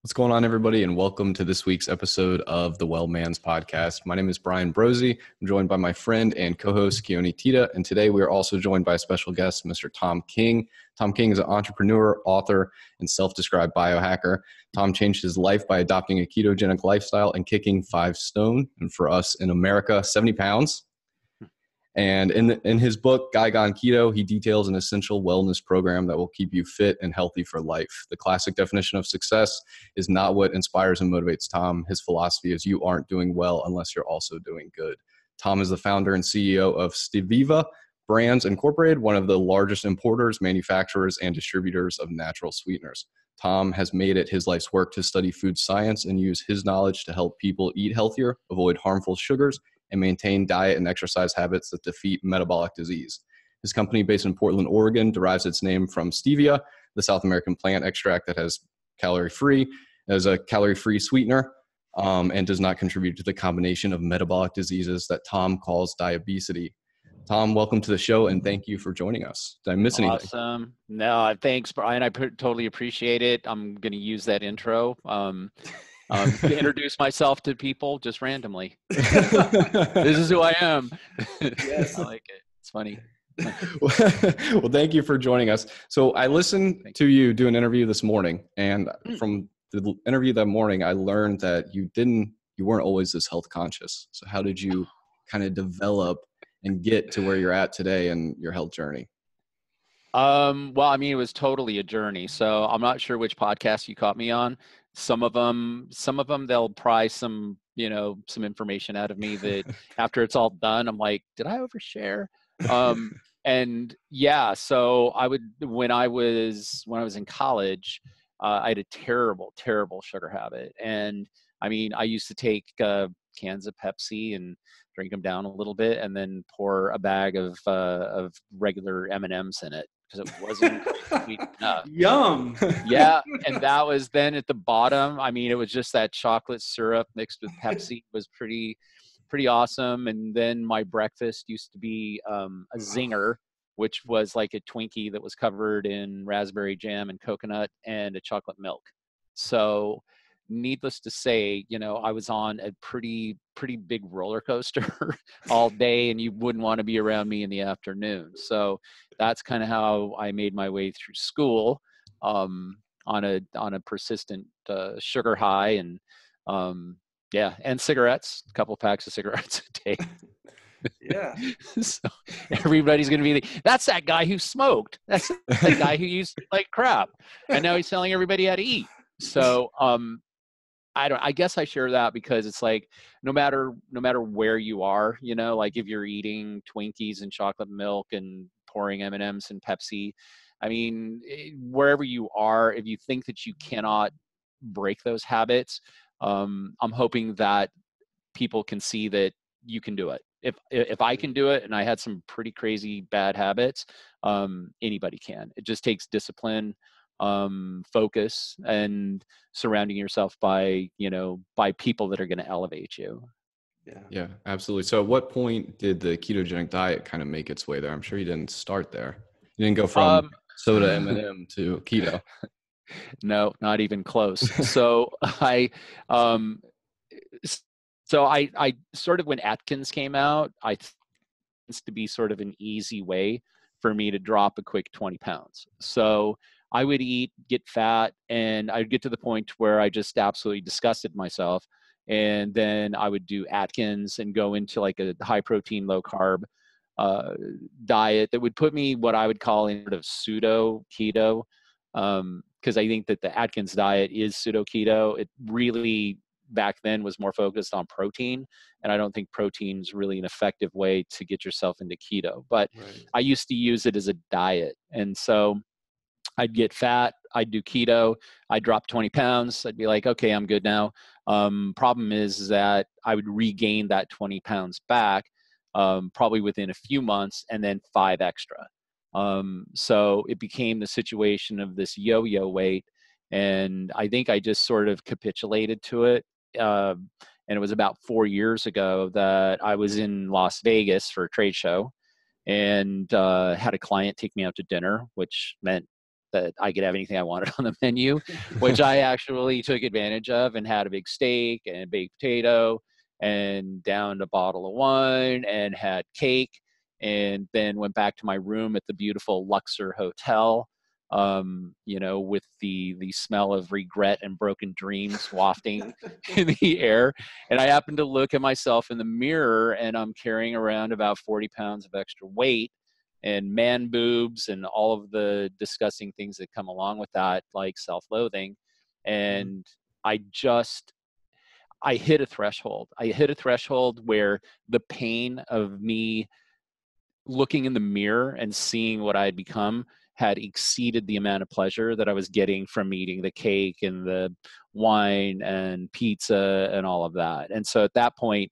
What's going on, everybody, and welcome to this week's episode of the Well Man's Podcast. My name is Brian Brosey. I'm joined by my friend and co-host, Keone Tita, and today we are also joined by a special guest, Mr. Thom King. Thom King is an entrepreneur, author, and self-described biohacker. Thom changed his life by adopting a ketogenic lifestyle and kicking 5 stone, and for us in America, 70 pounds. And in his book, Guy Gone Keto, he details an essential wellness program that will keep you fit and healthy for life. The classic definition of success is not what inspires and motivates Thom. His philosophy is you aren't doing well unless you're also doing good. Thom is the founder and CEO of Steviva Brands Incorporated, one of the largest importers, manufacturers, and distributors of natural sweeteners. Thom has made it his life's work to study food science and use his knowledge to help people eat healthier, avoid harmful sugars, and maintain diet and exercise habits that defeat metabolic disease. His company, based in Portland, Oregon, derives its name from stevia, the South American plant extract that has calorie-free sweetener, and does not contribute to the combination of metabolic diseases that Thom calls diabesity. Thom, welcome to the show, and thank you for joining us. Did I miss anything? Awesome. No, thanks, Brian. I totally appreciate it. I'm going to use that intro. To introduce myself to people just randomly. This is who I am. Yes. I like it. It's funny. Well, thank you for joining us. So I listened to you do an interview this morning, and from the interview that morning, I learned that you weren't always this health conscious. So how did you kind of develop and get to where you're at today in your health journey? Well, I mean, it was totally a journey. So I'm not sure which podcast you caught me on. Some of them, they'll pry some information out of me that after it's all done, I'm like, did I overshare? And yeah, so when I was in college, I had a terrible sugar habit. And I mean, I used to take cans of Pepsi and drink them down a little bit and then pour a bag of regular M&Ms in it because it wasn't sweet enough. Yum. Yeah, and that was then at the bottom. I mean, it was just that chocolate syrup mixed with Pepsi was pretty awesome. And then my breakfast used to be a zinger, which was like a Twinkie that was covered in raspberry jam and coconut and a chocolate milk. So needless to say, I was on a pretty big roller coaster all day, and you wouldn't want to be around me in the afternoon. So that's kind of how I made my way through school, on a persistent sugar high, and and cigarettes, a couple packs of cigarettes a day. Yeah. So everybody's going to be that's that guy who smoked. That's that guy who used like crap, and now he's telling everybody how to eat. So I guess I share that because it's like no matter where you are, like if you're eating Twinkies and chocolate milk and pouring M&Ms and Pepsi, I mean, wherever you are, if you think that you cannot break those habits, I'm hoping that people can see that you can do it. If I can do it, and I had some pretty crazy bad habits, anybody can. It just takes discipline, focus, and surrounding yourself by people that are going to elevate you. Yeah, absolutely. So at what point did the ketogenic diet kind of make its way there? I'm sure you didn't start there. You didn't go from soda M&M to keto. No, not even close. So I sort of, when Atkins came out, it's to be sort of an easy way for me to drop a quick 20 pounds. So I would eat, get fat, and I'd get to the point where I just absolutely disgusted myself. And then I would do Atkins and go into like a high protein, low carb diet that would put me what I would call in sort of pseudo keto. Because I think that the Atkins diet is pseudo keto. It really back then was more focused on protein. And I don't think protein is really an effective way to get yourself into keto. But right. I used to use it as a diet. And so I'd get fat, I'd do keto, I'd drop 20 pounds. I'd be like, okay, I'm good now. Problem is that I would regain that 20 pounds back, probably within a few months, and then 5 extra. So it became the situation of this yo-yo weight. And I think I just sort of capitulated to it. And it was about 4 years ago that I was in Las Vegas for a trade show and had a client take me out to dinner, which meant that I could have anything I wanted on the menu, which I actually took advantage of and had a big steak and a baked potato and downed a bottle of wine and had cake, and then went back to my room at the beautiful Luxor Hotel, with the smell of regret and broken dreams wafting in the air. And I happened to look at myself in the mirror, and I'm carrying around about 40 pounds of extra weight and man boobs and all of the disgusting things that come along with that, like self-loathing. And I hit a threshold. I hit a threshold where the pain of me looking in the mirror and seeing what I had become had exceeded the amount of pleasure that I was getting from eating the cake and the wine and pizza and all of that. And so at that point,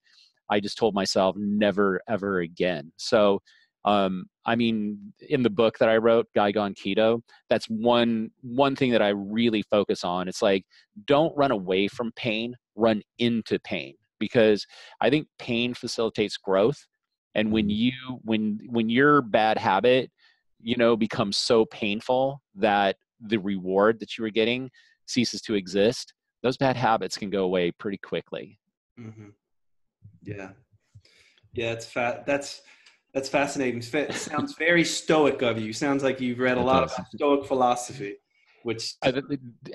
I just told myself never, ever again. So, in the book that I wrote, Guy Gone Keto, that's one thing that I really focus on. It's like, don't run away from pain, run into pain, because I think pain facilitates growth. And when your bad habit, becomes so painful that the reward that you were getting ceases to exist, those bad habits can go away pretty quickly. Mm-hmm. Yeah. It's that's fascinating. It sounds very stoic of you. Sounds like you've read a lot about stoic philosophy, which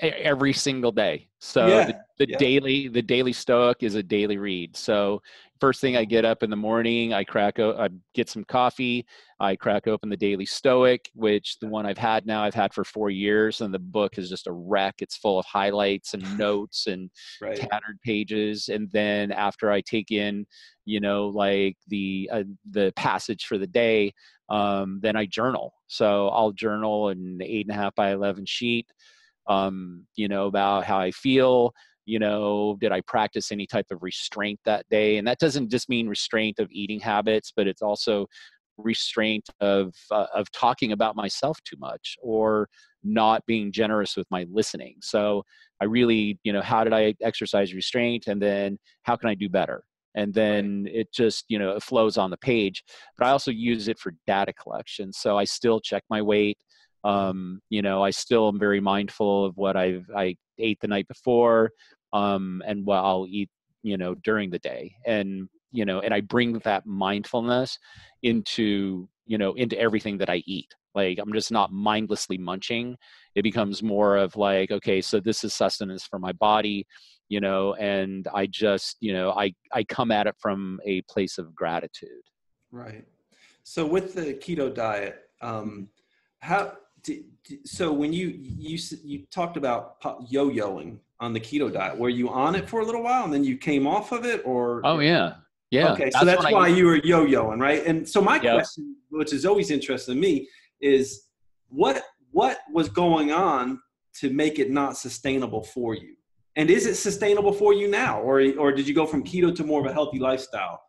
every single day. So the daily stoic is a daily read. So first thing I get up in the morning, I get some coffee. I crack open the Daily Stoic, which the one I've had for 4 years, and the book is just a wreck. It's full of highlights and notes and tattered pages. And then after I take in, like the passage for the day, then I journal. So I'll journal an 8.5 by 11 sheet, about how I feel. Did I practice any type of restraint that day? And that doesn't just mean restraint of eating habits, but it's also restraint of talking about myself too much or not being generous with my listening. So I really, how did I exercise restraint, and then how can I do better? And then it just, it flows on the page. But I also use it for data collection. So I still check my weight. I still am very mindful of what I ate the night before, and what I'll eat, during the day. And I bring that mindfulness into everything that I eat. Like, I'm just not mindlessly munching. It becomes more of like, okay, so this is sustenance for my body, and I just, I come at it from a place of gratitude. Right. So with the keto diet, so when you talked about yo-yoing on the keto diet, were you on it for a little while and then you came off of it, or? Oh yeah. Yeah. Okay. So that's why you were yo-yoing, right? And so my question, which is always interesting to me, is what was going on to make it not sustainable for you? And is it sustainable for you now, or did you go from keto to more of a healthy lifestyle?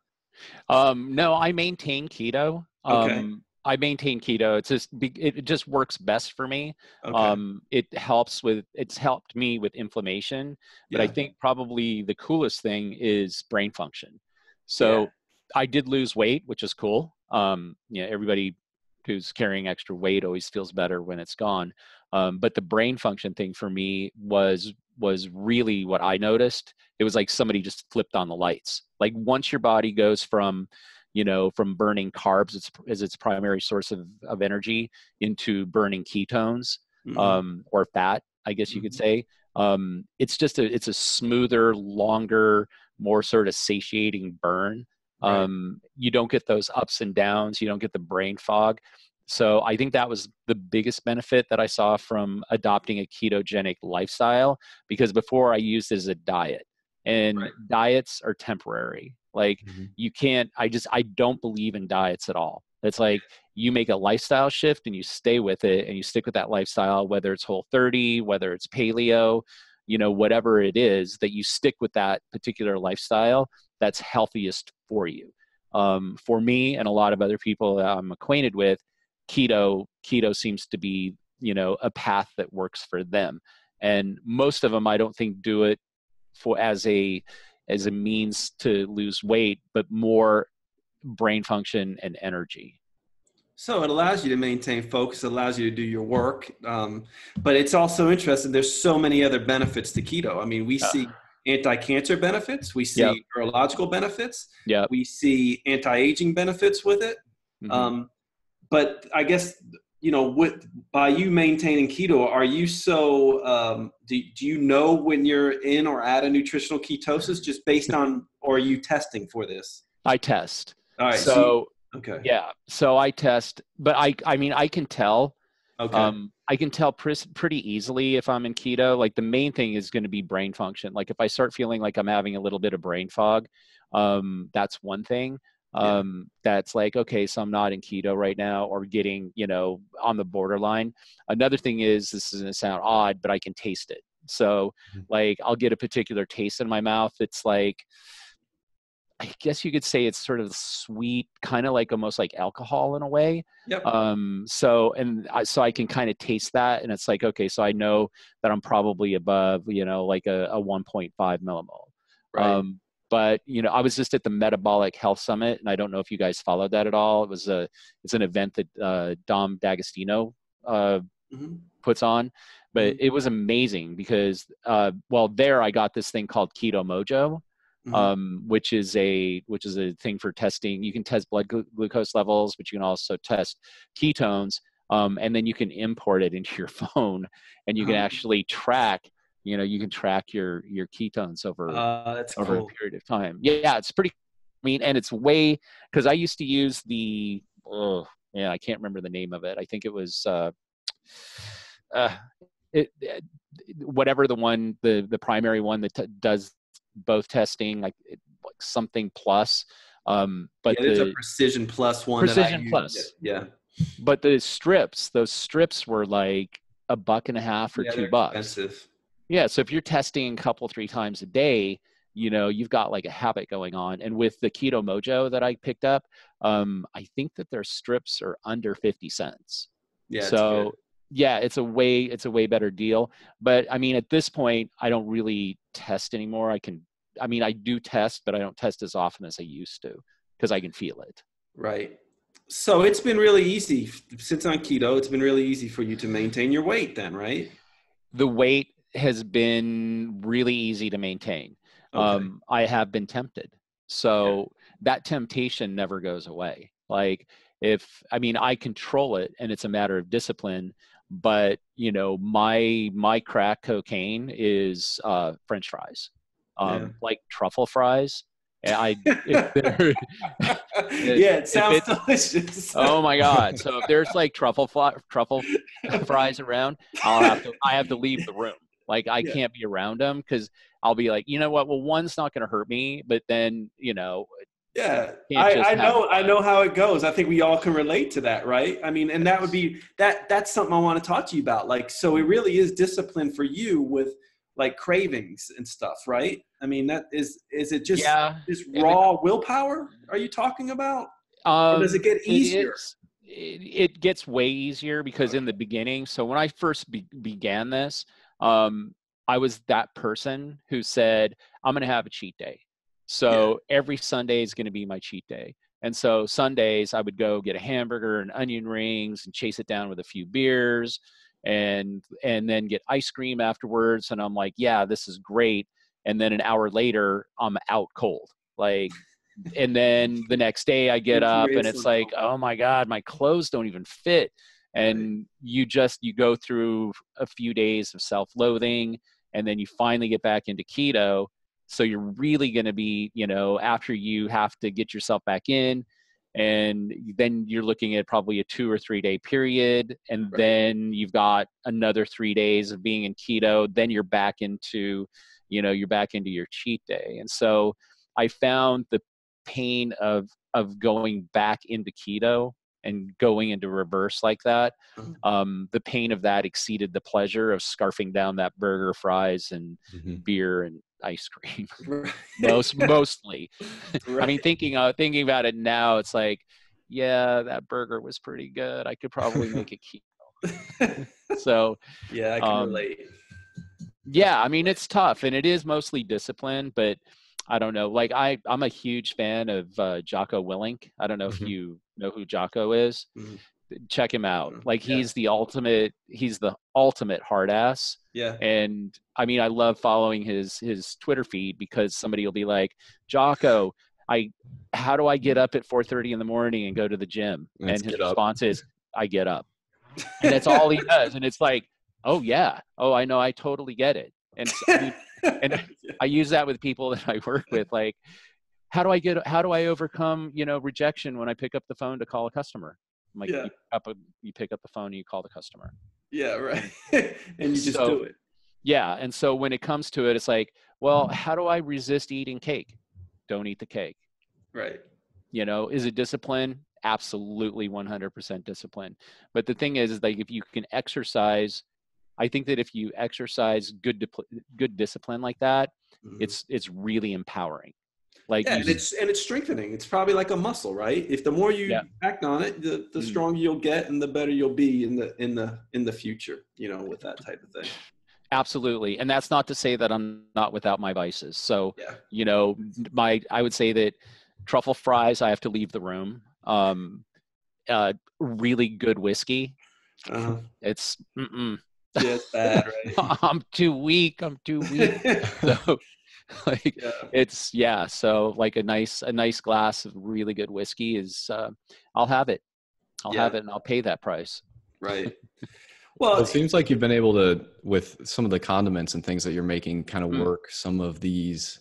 No, I maintain keto. Okay. I maintain keto. It just works best for me. Okay. It's helped me with inflammation, but I think probably the coolest thing is brain function. So I did lose weight, which is cool. Everybody who's carrying extra weight always feels better when it's gone. But the brain function thing for me was really what I noticed. It was like somebody just flipped on the lights. Like, once your body goes from burning carbs as its primary source of energy into burning ketones, or fat, I guess you could say. It's a smoother, longer, more sort of satiating burn. You don't get those ups and downs. You don't get the brain fog. So I think that was the biggest benefit that I saw from adopting a ketogenic lifestyle, because before I used it as a diet, and diets are temporary. Like, you can't, I don't believe in diets at all. It's like, you make a lifestyle shift and you stay with it and you stick with that lifestyle, whether it's Whole30, whether it's paleo, whatever it is, that you stick with that particular lifestyle that's healthiest for you. For me and a lot of other people that I'm acquainted with, keto seems to be, a path that works for them. And most of them, I don't think, do it as a means to lose weight, but more brain function and energy. So it allows you to maintain focus, it allows you to do your work. But it's also interesting. There's so many other benefits to keto. I mean, we see anti-cancer benefits. We Yep. see neurological benefits. Yep. We see anti-aging benefits with it. Mm-hmm. But I guess, by you maintaining keto, are you do you know when you're in or at a nutritional ketosis just based on, or are you testing for this? I test. All right. So okay. yeah. So I test, but I mean, I can tell. Okay. I can tell pretty easily if I'm in keto. Like the main thing is going to be brain function. Like if I start feeling like I'm having a little bit of brain fog, that's one thing. That's like, okay, so I'm not in keto right now, or getting, on the borderline. Another thing is, this is going to sound odd, but I can taste it. So like I'll get a particular taste in my mouth. It's like, I guess you could say it's sort of sweet, kind of like almost like alcohol in a way. Yep. So I can kind of taste that, and it's like, okay, so I know that I'm probably above, like a 1.5 millimole. Right. But I was just at the Metabolic Health Summit, and I don't know if you guys followed that at all. It's an event that Dom D'Agostino puts on, but it was amazing because there I got this thing called Keto Mojo. Which is a thing for testing. You can test blood glucose levels, but you can also test ketones. And then you can import it into your phone, and you can actually track, your ketones over a period of time. Yeah, it's pretty. And it's way, because I used to use I can't remember the name of it. I think it was whatever the primary one that does both testing, like something plus. But there's a Precision Plus one. Precision Plus. Yeah. But those strips were like $1.50 or $2. Expensive. Yeah. So if you're testing 2-3 times a day, you've got like a habit going on. And with the Keto Mojo that I picked up, I think that their strips are under 50 cents. Yeah. So yeah, it's a way better deal. But I mean, at this point, I don't really test anymore. I do test, but I don't test as often as I used to, because I can feel it. Right. So it's been really easy since on keto. It's been really easy for you to maintain your weight then, right? The weight has been really easy to maintain. Okay. I have been tempted. So that temptation never goes away. Like I control it, and it's a matter of discipline. But my crack cocaine is French fries, like truffle fries. It sounds delicious. Oh my God! So if there's like truffle fries around, I have to leave the room. Like I can't be around them, because I'll be like, you know what? Well, one's not going to hurt me, but then Yeah, I know how it goes. I think we all can relate to that, right? I mean, and that would be that's something I want to talk to you about. Like, so it really is discipline for you with like cravings and stuff, right? I mean, is it just raw willpower? Are you talking about? Or does it get easier? It gets way easier, because in the beginning, so when I first began this, I was that person who said, I'm going to have a cheat day. So every Sunday is going to be my cheat day. And so Sundays I would go get a hamburger and onion rings and chase it down with a few beers, and then get ice cream afterwards. And I'm like, yeah, this is great. And then an hour later, I'm out cold. Like, and then the next day I get up and it's like, oh my God, my clothes don't even fit. And you go through a few days of self-loathing, and then you finally get back into keto. So you're really going to be, after you have to get yourself back in, and then you're looking at probably a 2 or 3 day period. And then you've got another 3 days of being in keto. Then you're back into, your cheat day. And so I found the pain of going back into keto and going into reverse like that. The pain of that exceeded the pleasure of scarfing down that burger, fries, and beer and ice cream. Mostly. I mean, thinking about it now, it's like, yeah, that burger was pretty good. I could probably make it keto. So yeah, I can relate. Yeah, I mean, it's tough, and it is mostly discipline, but I don't know. Like I'm a huge fan of Jocko Willink. I don't know if you know who Jocko is, check him out. Like he's the ultimate hard ass. Yeah. And I mean, I love following his Twitter feed, because somebody will be like, Jocko, how do I get up at 4:30 in the morning and go to the gym? And his response is, I get up. And that's all he does. And it's like, oh yeah. Oh, I know. I totally get it. And so, I use that with people that I work with. Like, how do I overcome, rejection when I pick up the phone to call a customer? I'm like, you pick up the phone and you call the customer. Yeah, right. And you just do it. Yeah. And so when it comes to it, it's like, well, how do I resist eating cake? Don't eat the cake. Right. Is it discipline? Absolutely 100% discipline. But the thing is like, if you can exercise, I think that if you exercise good discipline like that, it's really empowering. Like, and it's strengthening. It's probably like a muscle, right? If the more you act on it, the stronger you'll get, and the better you'll be in the future, with that type of thing. Absolutely. And that's not to say that I'm not without my vices. So, I would say that truffle fries, I have to leave the room. Really good whiskey. It's it's bad, right? I'm too weak. So so like a nice glass of really good whiskey is, I'll have it. I'll have it, and I'll pay that price. Right. Well, it seems like you've been able to, with some of the condiments and things that you're making, kind of work some of these,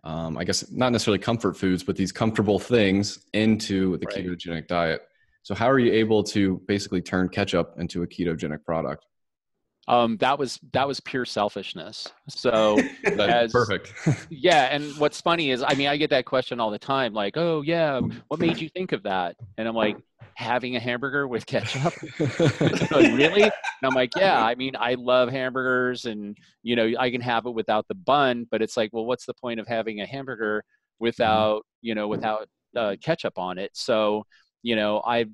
I guess not necessarily comfort foods, but these comfortable things into the ketogenic diet. So how are you able to basically turn ketchup into a ketogenic product? That was pure selfishness. So perfect. Yeah. And what's funny is, I mean, I get that question all the time, like, oh yeah, what made you think of that? And I'm like, having a hamburger with ketchup. Like, really? And I'm like, yeah, I mean, I love hamburgers, and, I can have it without the bun, but it's like, well, what's the point of having a hamburger without ketchup on it? So, I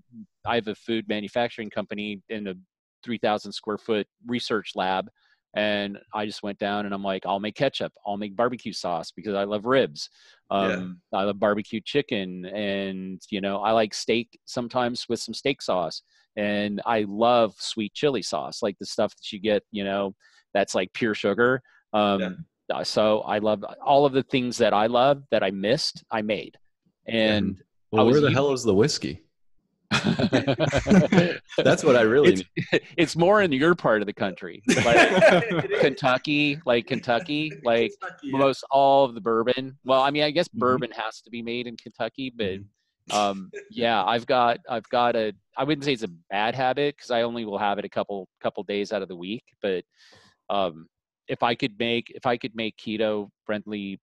have a food manufacturing company in a 3,000 square foot research lab. And I just went down and I'm like, I'll make ketchup. I'll make barbecue sauce because I love ribs. I love barbecue chicken, and, I like steak sometimes with some steak sauce, and I love sweet chili sauce, like the stuff that you get, that's like pure sugar. So I love all of the things that I love that I missed, I made. And where the hell is the whiskey? That's what I really need. It's more in your part of the country, like Kentucky, most all of the bourbon. Well, I mean, I guess bourbon has to be made in Kentucky, but I've got I wouldn't say it's a bad habit, because I only will have it a couple days out of the week. But if I could make keto friendly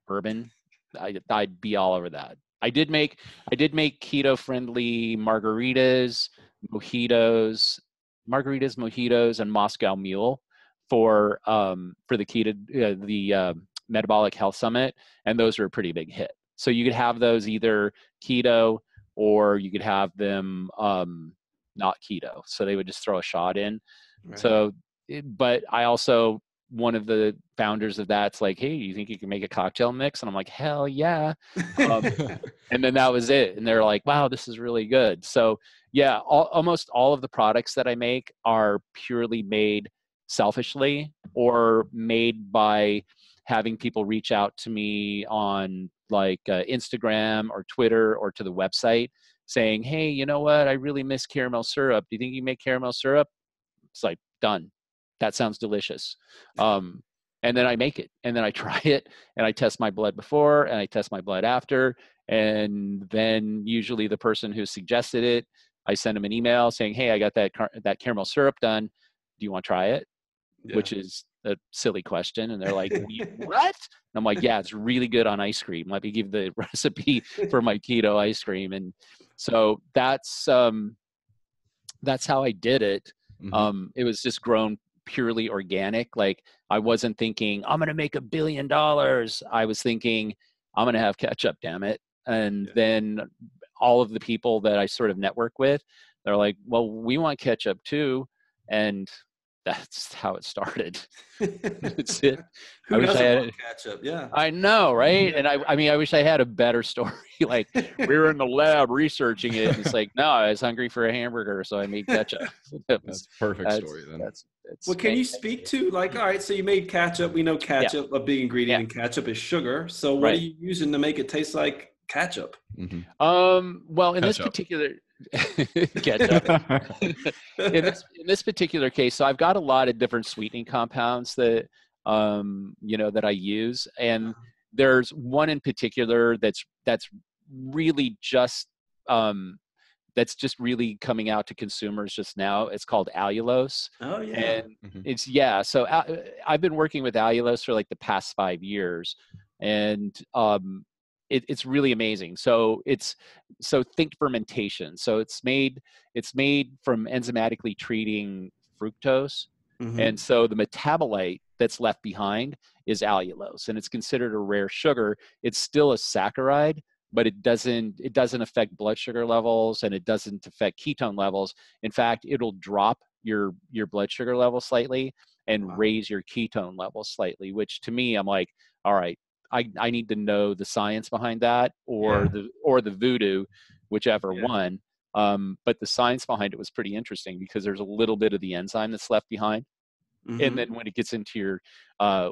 bourbon, I'd be all over that. I did make keto friendly margaritas, mojitos, and Moscow Mule for the keto the Metabolic Health Summit, and those were a pretty big hit. So you could have those either keto, or you could have them not keto. So they would just throw a shot in. Right. So, but I also, one of the founders of that's like, hey, you think you can make a cocktail mix? And I'm like, hell yeah. And then that was it. And they're like, wow, this is really good. So yeah, almost all of the products that I make are purely made selfishly, or made by having people reach out to me on like Instagram or Twitter, or to the website saying, hey, you know what? I really miss caramel syrup. Do you think you can make caramel syrup? It's like, done. That sounds delicious. And then I make it, and then I try it, and I test my blood before, and I test my blood after. And then usually the person who suggested it, I send them an email saying, hey, I got that caramel syrup done. Do you want to try it? Yeah. Which is a silly question. And they're like, what? And I'm like, yeah, it's really good on ice cream. Let me give the recipe for my keto ice cream. And so that's how I did it. Mm-hmm. It was just grown purely organic. Like, I wasn't thinking I'm going to make $1 billion. I was thinking I'm going to have ketchup, damn it. And then all of the people that I sort of network with, they're like, well, we want ketchup too. And that's how it started. That's it. Who I wish I doesn't had love ketchup? Yeah. I know, right? And I mean, I wish I had a better story. Like, we were in the lab researching it, and it's like, no, I was hungry for a hamburger, so I made ketchup. That's a perfect story then. Well, can you speak to, like, all right, so you made ketchup. We know ketchup, a big ingredient in ketchup is sugar. So what are you using to make it taste like ketchup? Well, in this particular ketchup, in this particular case, so I've got a lot of different sweetening compounds that that I use, and there's one in particular that's really just that's just really coming out to consumers just now. It's called allulose. Oh yeah. And it's so I've been working with allulose for like the past 5 years, and it's really amazing. So think fermentation. So it's made from enzymatically treating fructose. And so the metabolite that's left behind is allulose, and it's considered a rare sugar. It's still a saccharide, but it doesn't affect blood sugar levels, and it doesn't affect ketone levels. In fact, it'll drop your blood sugar level slightly and raise your ketone level slightly, which to me, I'm like, all right, I need to know the science behind that, or the voodoo, whichever one. But the science behind it was pretty interesting, because there's a little bit of the enzyme that's left behind. And then when it gets into your,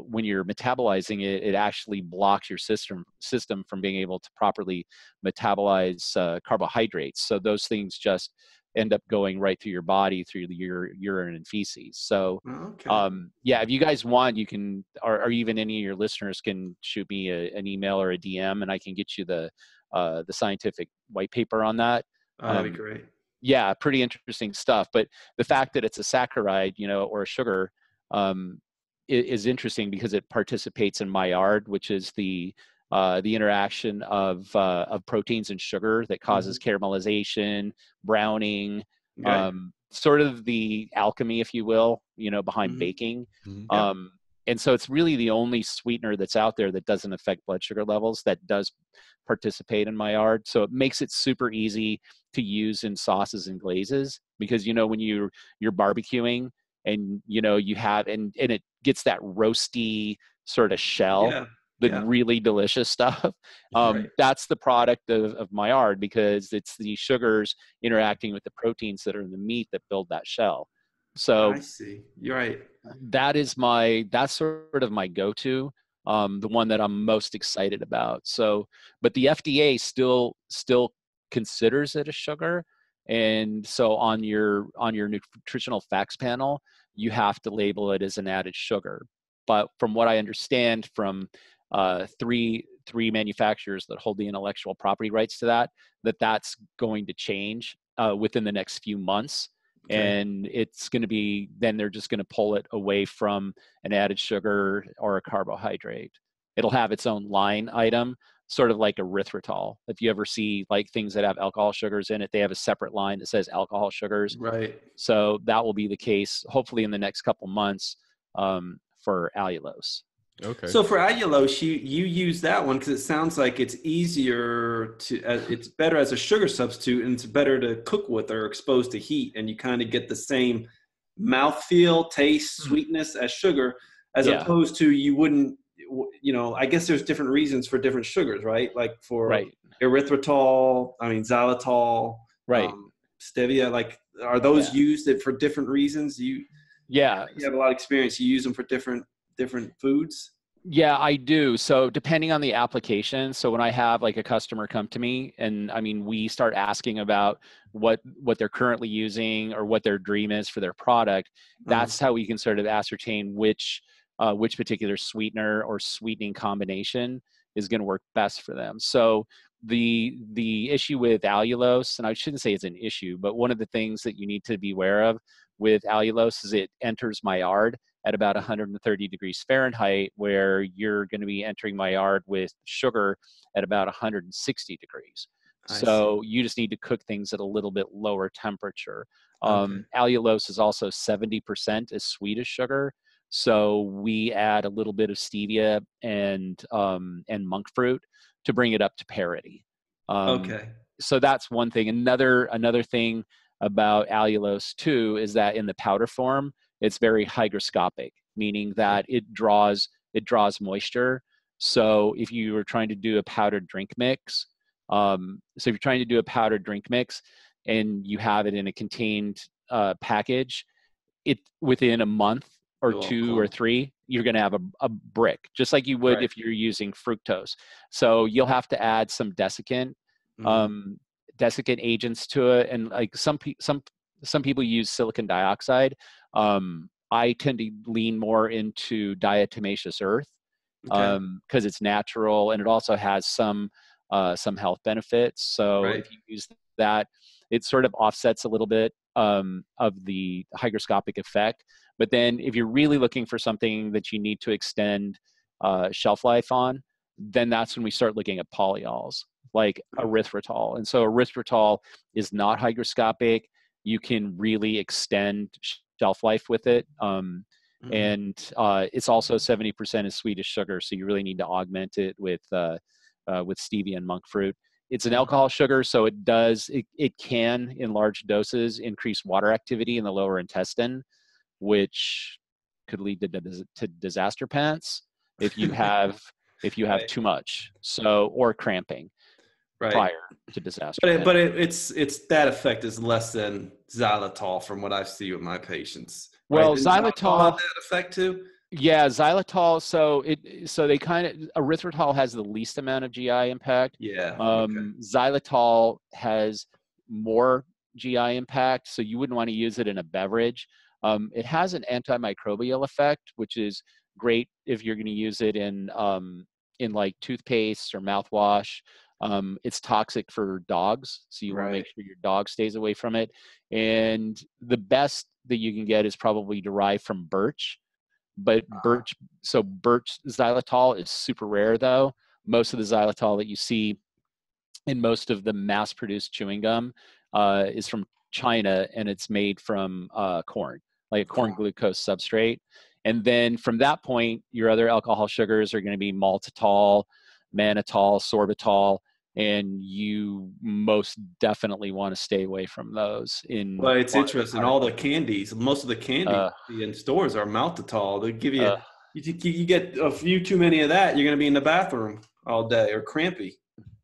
when you're metabolizing it, it actually blocks your system from being able to properly metabolize carbohydrates. So those things just end up going right through your body, through your urine and feces. So, if you guys want, you can, or even any of your listeners can shoot me an email or a DM, and I can get you the scientific white paper on that. That'd be great. Yeah, pretty interesting stuff. But the fact that it's a saccharide, or a sugar, is interesting, because it participates in Maillard, which is the interaction of proteins and sugar that causes caramelization, browning, sort of the alchemy, if you will, behind baking. And so it's really the only sweetener that's out there that doesn't affect blood sugar levels, that does participate in Maillard. So it makes it super easy to use in sauces and glazes, because, when you're barbecuing, and, you have, and it gets that roasty sort of shell, really delicious stuff. That's the product of Maillard, because it's the sugars interacting with the proteins that are in the meat that build that shell. So I see. You're right. That's sort of my go-to, the one that I'm most excited about. So, but the FDA still considers it a sugar. And so on your nutritional facts panel, you have to label it as an added sugar. But from what I understand from three manufacturers that hold the intellectual property rights to that's going to change within the next few months. And it's going to be, then they're just going to pull it away from an added sugar or a carbohydrate. It'll have its own line item, sort of like erythritol. If you ever see like things that have alcohol sugars in it, they have a separate line that says alcohol sugars. Right. So that will be the case, hopefully in the next couple months, for allulose. Okay. So for allulose, you use that one because it sounds like it's easier to, it's better as a sugar substitute, and it's better to cook with or exposed to heat, and you kind of get the same mouthfeel, taste, sweetness as sugar, as opposed to you wouldn't, I guess there's different reasons for different sugars, right? Like for erythritol, xylitol, stevia, like are those used for different reasons? You have a lot of experience. You use them for different foods? Yeah, I do. So depending on the application. So when I have like a customer come to me, and we start asking about what they're currently using or what their dream is for their product, that's how we can sort of ascertain which particular sweetener or sweetening combination is going to work best for them. So the issue with allulose, and I shouldn't say it's an issue, but one of the things that you need to be aware of with allulose is it enters Maillard at about 130 degrees Fahrenheit, where you're going to be entering Maillard with sugar at about 160 degrees. So you just need to cook things at a little bit lower temperature. Allulose is also 70% as sweet as sugar. So we add a little bit of stevia and monk fruit to bring it up to parity. So that's one thing. Another thing about allulose too is that in the powder form, it's very hygroscopic, meaning that it draws moisture. So if you were trying to do a powdered drink mix, so if you're trying to do a powdered drink mix and you have it in a contained package, it within a month or two or three, you're going to have a brick, just like you would if you're using fructose. So you'll have to add some desiccant, desiccant agents to it, and like some people use silicon dioxide. I tend to lean more into diatomaceous earth because it's natural and it also has some health benefits. So if you use that, it sort of offsets a little bit of the hygroscopic effect. But then if you're really looking for something that you need to extend shelf life on, then that's when we start looking at polyols like erythritol. And so erythritol is not hygroscopic. You can really extend shelf life with it. And it's also 70% is Swedish sugar. So you really need to augment it with stevia and monk fruit. It's an alcohol sugar, so it can, in large doses, increase water activity in the lower intestine, which could lead to disaster pants if you have too much, or cramping prior to disaster. But it's that effect is less than xylitol from what I see with my patients. Well, right? Xylitol have that effect too. Yeah, xylitol. So they erythritol has the least amount of GI impact. Yeah. Xylitol has more GI impact, so you wouldn't want to use it in a beverage. It has an antimicrobial effect, which is great if you're going to use it in like toothpaste or mouthwash. It's toxic for dogs, so you want to make sure your dog stays away from it. And the best that you can get is probably derived from birch. But birch xylitol is super rare though. Most of the xylitol that you see in most of the mass-produced chewing gum is from China, and it's made from corn, like a corn glucose substrate. And then from that point, your other alcohol sugars are going to be maltitol, mannitol, sorbitol, and you most definitely want to stay away from those. Well, it's interesting. All the candies, most of the candy in stores are maltitol. They give you, you get a few too many of that, you're going to be in the bathroom all day or crampy.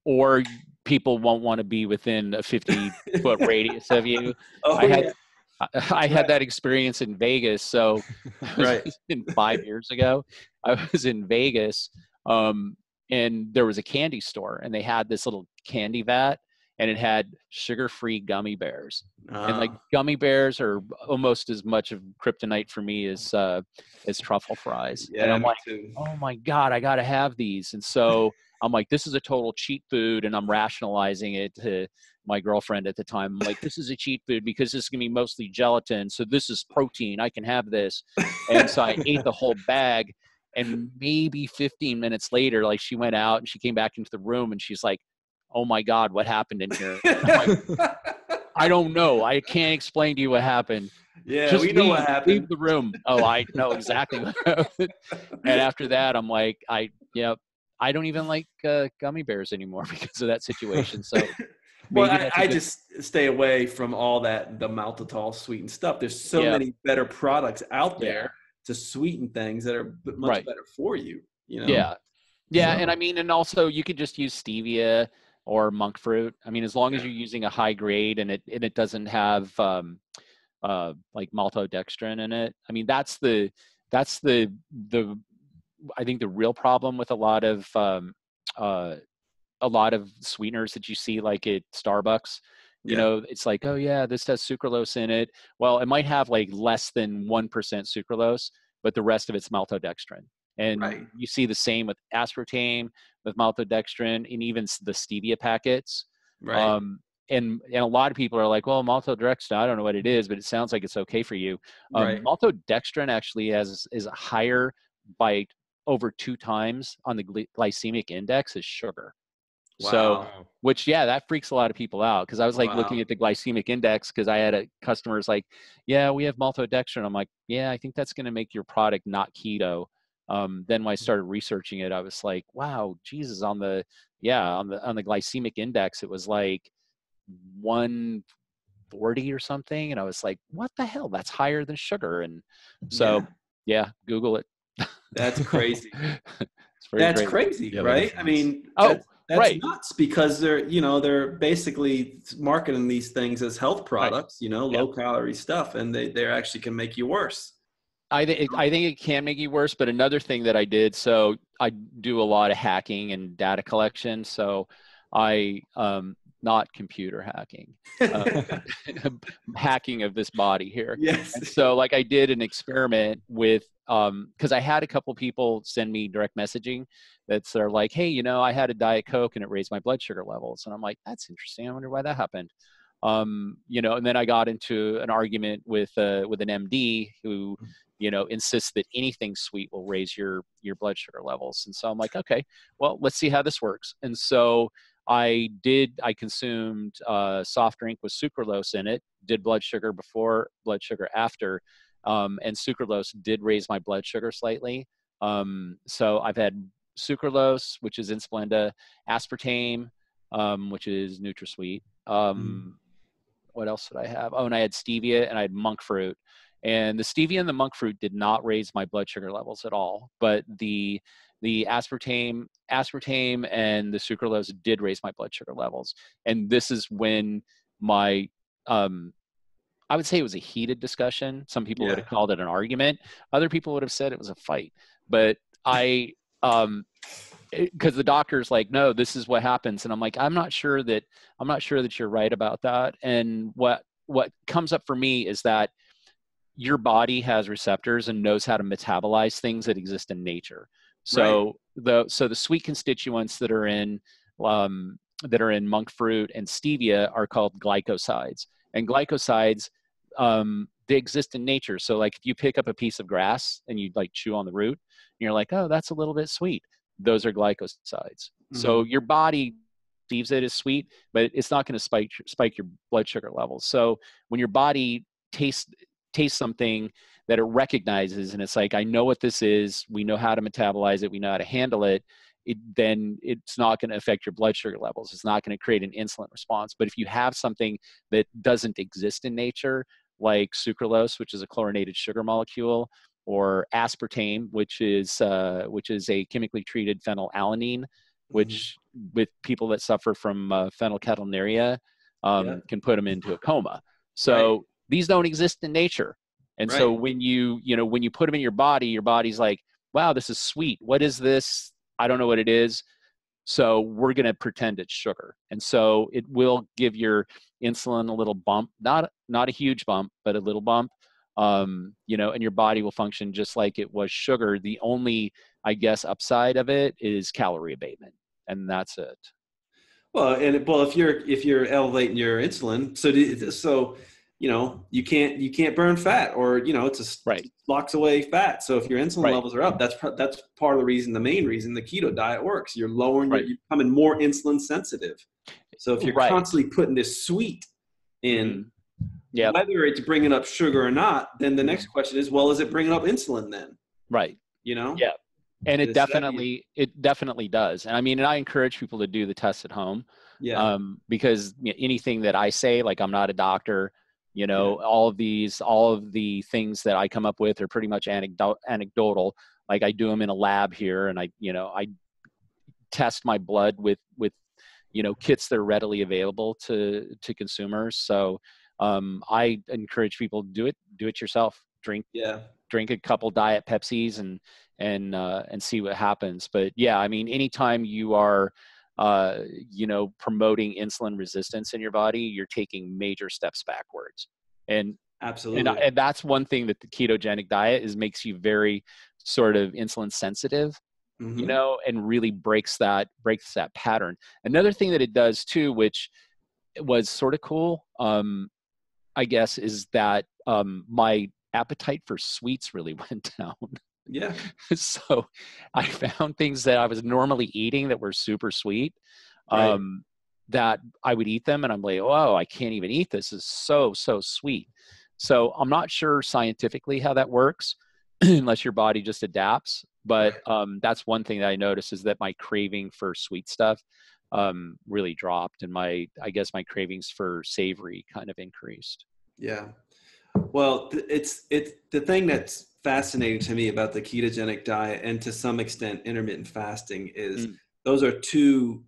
Or people won't want to be within a 50-foot radius of you. I had that experience in Vegas. So 5 years ago, I was in Vegas. And there was a candy store, and they had this little candy vat, and it had sugar-free gummy bears. And like gummy bears are almost as much of kryptonite for me as truffle fries. Yeah, and I'm like, oh my God, I got to have these. And so I'm like, this is a total cheat food. And I'm rationalizing it to my girlfriend at the time. I'm like, this is a cheat food because this is going to be mostly gelatin. So this is protein. I can have this. And so I ate the whole bag. And maybe 15 minutes later, like she went out and she came back into the room and she's like, oh my God, what happened in here? I'm like, I don't know. I can't explain to you what happened. Yeah, just we know what happened. Leave the room. Oh, I know exactly what happened. And after that, I'm like, I don't even like gummy bears anymore because of that situation. So well, I just stay away from all that, the maltitol sweetened stuff. There's so many better products out there to sweeten things that are much better for you, you know? Yeah. And I mean, and also you could just use stevia or monk fruit. I mean, as long as you're using a high grade and it doesn't have like maltodextrin in it. I mean, that's the I think the real problem with a lot of sweeteners that you see like at Starbucks. You know, it's like, oh yeah, this has sucralose in it. Well, it might have like less than 1% sucralose, but the rest of it's maltodextrin. And you see the same with aspartame, with maltodextrin, and even the stevia packets. And a lot of people are like, well, maltodextrin, I don't know what it is, but it sounds like it's okay for you. Maltodextrin actually is higher by over 2 times on the glycemic index as sugar. Wow. So, which, that freaks a lot of people out because I was like looking at the glycemic index because I had customers like, yeah, we have maltodextrin. I'm like, yeah, I think that's going to make your product not keto. Then when I started researching it, I was like, wow, Jesus, on the glycemic index, it was like 1 40 or something. And I was like, what the hell? That's higher than sugar. And so, yeah, Google it. That's crazy. It's very That's crazy. crazy, Yeah, right? that I is mean, Oh, that's right. nuts because they're basically marketing these things as health Right. products, Yep. low calorie stuff, and they actually can make you worse. I think it can make you worse. But another thing that I did, so I do a lot of hacking and data collection. So I, not computer hacking, uh, hacking of this body here. Yes. And so like I did an experiment with, cause I had a couple people send me direct messaging that's are like, hey, I had a Diet Coke and it raised my blood sugar levels. And I'm like, that's interesting. I wonder why that happened. And then I got into an argument with an MD who, insists that anything sweet will raise your blood sugar levels. And so I'm like, okay, well, let's see how this works. And so I consumed soft drink with sucralose in it, did blood sugar before, blood sugar after, and sucralose did raise my blood sugar slightly. So I've had sucralose, which is in Splenda, aspartame, which is NutraSweet. What else did I have? Oh, and I had stevia and I had monk fruit. And the stevia and the monk fruit did not raise my blood sugar levels at all, but the aspartame and the sucralose did raise my blood sugar levels. And this is when my I would say it was a heated discussion. Some people would Yeah. have called it an argument. Other people would have said it was a fight. But because the doctor's like, no, this is what happens. And I'm like, I'm not sure that you're right about that. And what comes up for me is that your body has receptors and knows how to metabolize things that exist in nature. So the sweet constituents that are in monk fruit and stevia are called glycosides. And glycosides, they exist in nature. So like if you pick up a piece of grass and you like chew on the root, and you're like, oh, that's a little bit sweet. Those are glycosides. Mm-hmm. So your body perceives it as sweet, but it's not going to spike your blood sugar levels. So when your body tastes something that it recognizes and it's like, I know what this is, we know how to metabolize it, we know how to handle it, then it's not going to affect your blood sugar levels. It's not going to create an insulin response. But if you have something that doesn't exist in nature, like sucralose, which is a chlorinated sugar molecule, or aspartame, which is a chemically treated phenylalanine, which with people that suffer from phenylketonuria can put them into a coma. So these don't exist in nature. And so when you put them in your body's like, wow, this is sweet. What is this? I don't know what it is. So we're going to pretend it's sugar. And so it will give your insulin a little bump, not a huge bump, but a little bump. And your body will function just like it was sugar. The only, I guess, upside of it is calorie abatement, and that's it. Well, if you're elevating your insulin, so you can't burn fat, or it just locks away fat. So if your insulin levels are up, that's part of the reason, the main reason the keto diet works. You're lowering, you're becoming more insulin sensitive. So if you're constantly putting this sweet in, whether it's bringing up sugar or not, then the next question is, well, is it bringing up insulin then? Right. Yeah. And it definitely does. And I mean, and I encourage people to do the test at home. Yeah. Because anything that I say, like, I'm not a doctor, all of the things that I come up with are pretty much anecdotal. Like I do them in a lab here, and I test my blood with kits that are readily available to consumers. So I encourage people to do it yourself. Drink a couple Diet Pepsis and see what happens. But yeah, I mean, anytime you are promoting insulin resistance in your body, you're taking major steps backwards. And absolutely, and that's one thing that the ketogenic diet makes you very sort of insulin sensitive. And really breaks that pattern. Another thing that it does too, which was sort of cool, I guess, is that my appetite for sweets really went down. Yeah. So I found things that I was normally eating that were super sweet, that I would eat them and I'm like, oh, I can't even eat this. It's so sweet. So I'm not sure scientifically how that works unless your body just adapts. But that's one thing that I noticed, is that my craving for sweet stuff really dropped, and I guess my cravings for savory kind of increased. Yeah. Well, it's the thing that's fascinating to me about the ketogenic diet, and to some extent intermittent fasting, is those are two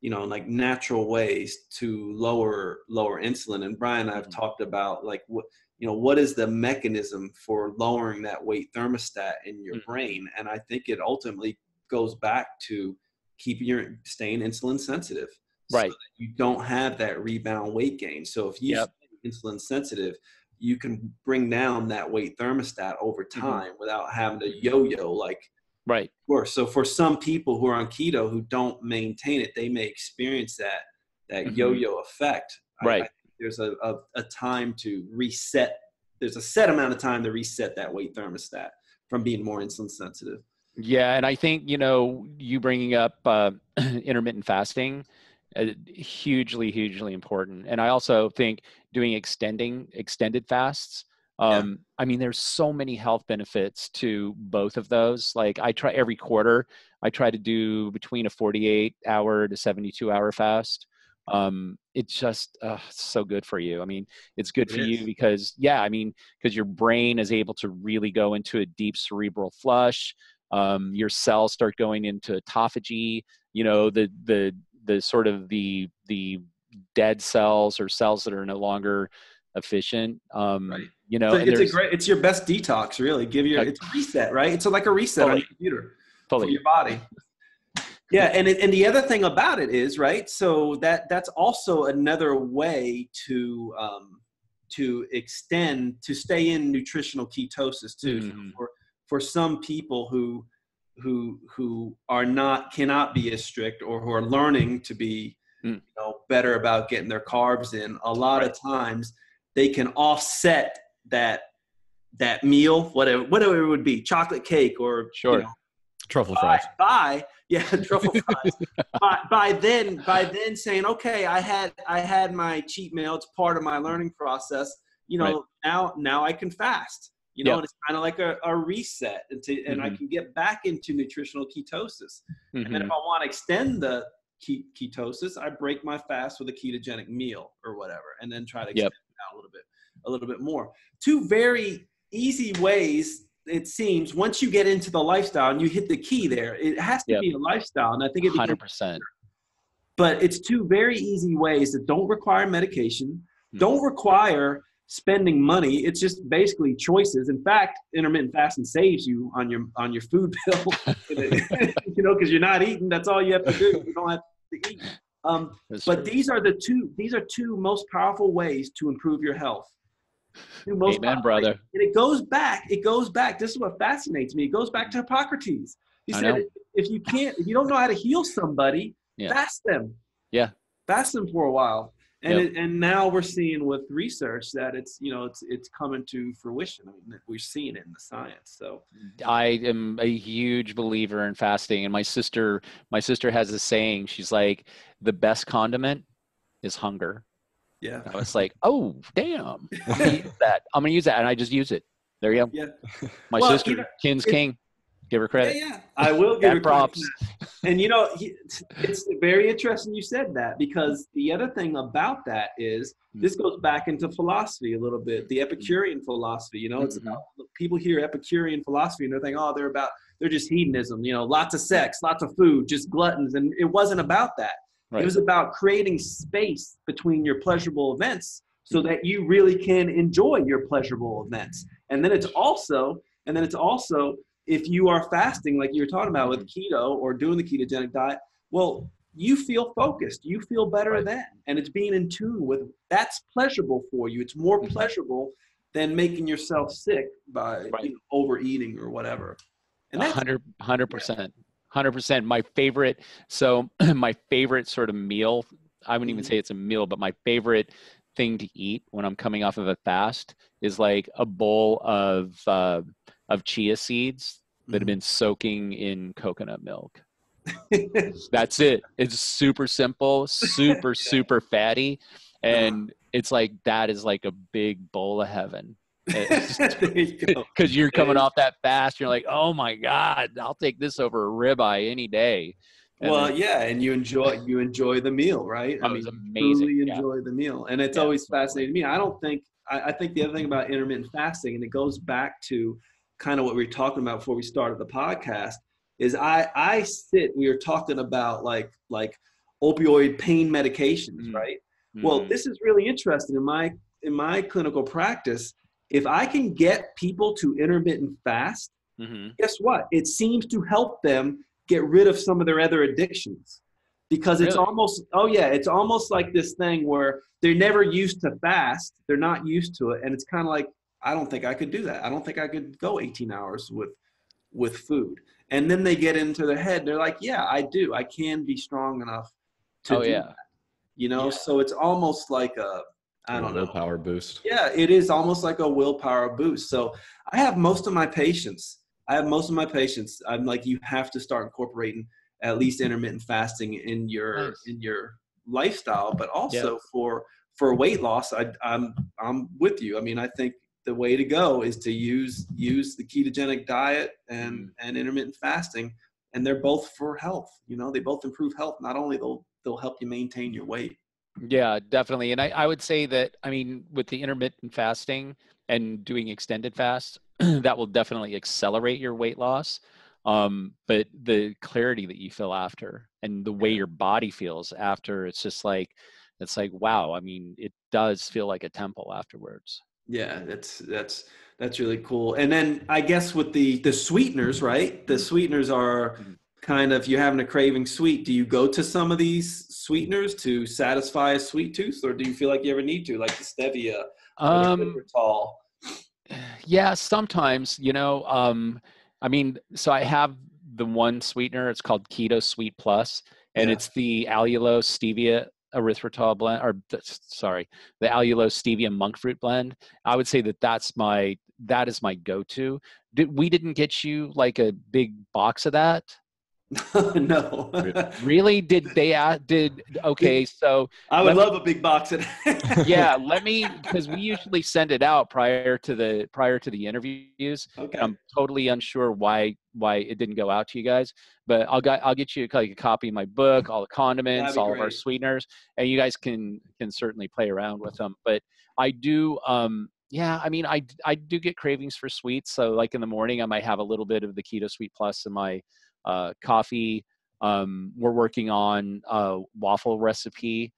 like natural ways to lower insulin. And Brian and I've talked about like what is the mechanism for lowering that weight thermostat in your brain, and I think it ultimately goes back to staying insulin sensitive, right? So that you don't have that rebound weight gain. So if you stay insulin sensitive, you can bring down that weight thermostat over time without having to yo-yo like. Right. So for some people who are on keto who don't maintain it, they may experience that yo-yo effect. Right. I think there's a time to reset. There's a set amount of time to reset that weight thermostat from being more insulin sensitive. Yeah, and I think you bringing up intermittent fasting, hugely important. And I also think doing extended fasts. I mean, there's so many health benefits to both of those. Like I try every quarter, I try to do between a 48-hour to 72-hour fast. It's just so good for you. I mean, it's good for you because your brain is able to really go into a deep cerebral flush. Your cells start going into autophagy, the sort of the dead cells or cells that are no longer efficient. Right. So it's your best detox, really. It's a reset, right? It's like a reset on your computer for your body. Yeah, and the other thing about it is, right, so that's also another way to stay in nutritional ketosis too. So for some people who cannot be as strict, or who are learning to be better about getting their carbs in, a lot of times they can offset that meal, whatever it would be, chocolate cake or truffle fries. Truffle fries. by then saying, okay, I had my cheat meal. It's part of my learning process. Now I can fast. And it's kind of like a reset, and I can get back into nutritional ketosis. And then if I want to extend the ketosis, I break my fast with a ketogenic meal or whatever, and then try to extend it out a little bit more. Two very easy ways, it seems, once you get into the lifestyle and you hit the key there. It has to be a lifestyle, and I think it 100%. But it's two very easy ways that don't require medication, don't require spending money. It's just basically choices. In fact, intermittent fasting saves you on your food bill, because you're not eating. That's all you have to do. You don't have to eat. But these are two most powerful ways to improve your health. Amen, brother. And it goes back. This is what fascinates me. It goes back to Hippocrates. He said, if you don't know how to heal somebody, fast them. Yeah. Fast them for a while. And now we're seeing with research that it's coming to fruition. I mean, we're seeing it in the science. So I am a huge believer in fasting. And my sister has a saying. She's like, the best condiment is hunger. Yeah. I was like, oh, damn. I'm going to use that. And I just use it. There you go. Yeah. My sister, Kin's King. Give her credit. Yeah. I will give her props. And it's very interesting you said that, because the other thing about that is this goes back into philosophy a little bit, the Epicurean philosophy. It's about, people hear Epicurean philosophy and they're thinking, they're just hedonism, lots of sex, lots of food, just gluttons. And it wasn't about that. Right. It was about creating space between your pleasurable events so that you really can enjoy your pleasurable events. And then it's also, if you are fasting, like you were talking about with keto or doing the ketogenic diet, well, you feel focused, you feel better then. And it's being in tune with, that's pleasurable for you. It's more pleasurable than making yourself sick by overeating or whatever. And that's 100%. 100%. My favorite sort of meal, I wouldn't even say it's a meal, but my favorite thing to eat when I'm coming off of a fast is like a bowl of chia seeds that have been soaking in coconut milk. That's it. It's super simple, super fatty. And it's like, that is like a big bowl of heaven. Because you're coming off that fast. You're like, oh my God, I'll take this over a ribeye any day. Well, yeah, and you enjoy the meal, right? I That was mean, you amazing. truly Yeah. enjoy the meal, and it's Yeah. always fascinating to me. I think the other thing about intermittent fasting, and it goes back to kind of what we were talking about before we started the podcast, is we were talking about like opioid pain medications, Mm. right? Well, Mm. this is really interesting in my clinical practice. If I can get people to intermittent fast, Mm-hmm. guess what? It seems to help them get rid of some of their other addictions because it's Really? it's almost like this thing where they're never used to fast. They're not used to it. And it's kind of like, I don't think I could do that. I don't think I could go 18 hours with food. And then they get into their head. They're like, yeah, I do. I can be strong enough to Oh do yeah. that. You know, Yeah. so it's almost like I Like a don't know. willpower boost. Yeah, it is almost like a willpower boost. So I have most of my patients. I'm like, you have to start incorporating at least intermittent fasting in Nice. your lifestyle, but Yeah. also for weight loss. I'm with you. I mean, I think the way to go is to use the ketogenic diet Mm. and intermittent fasting, and they're both for health. You know, they both improve health. Not only they'll help you maintain your weight. Yeah, definitely. And I would say that, I mean, with the intermittent fasting and doing extended fast, that will definitely accelerate your weight loss. But the clarity that you feel after and the way Yeah. your body feels after, it's like, wow. I mean, it does feel like a temple afterwards. Yeah, that's really cool. And then I guess with the sweeteners, right? The Mm. sweeteners are Mhm. kind of, you're having a craving sweet. Do you go to some of these sweeteners to satisfy a sweet tooth, or do you feel like you ever need to, like the stevia or the Um, erythritol? yeah, sometimes, I mean, so I have the one sweetener, it's called Keto Sweet Plus, and Yeah. it's the allulose stevia erythritol blend, sorry, the allulose stevia monk fruit blend. I would say that is my go-to. We didn't get you like a big box of that? No. Really? Okay, so I would let me love a big box of yeah, because we usually send it out prior to the interviews, and Okay. I'm totally unsure why it didn't go out to you guys. But I'll get you like a copy of my book, all the That'd condiments, be all of our great. sweeteners, and you guys can certainly play around with them. But I do, yeah, I mean, I do get cravings for sweets. So like in the morning, I might have a little bit of the Keto Sweet Plus in my coffee. We're working on a waffle recipe,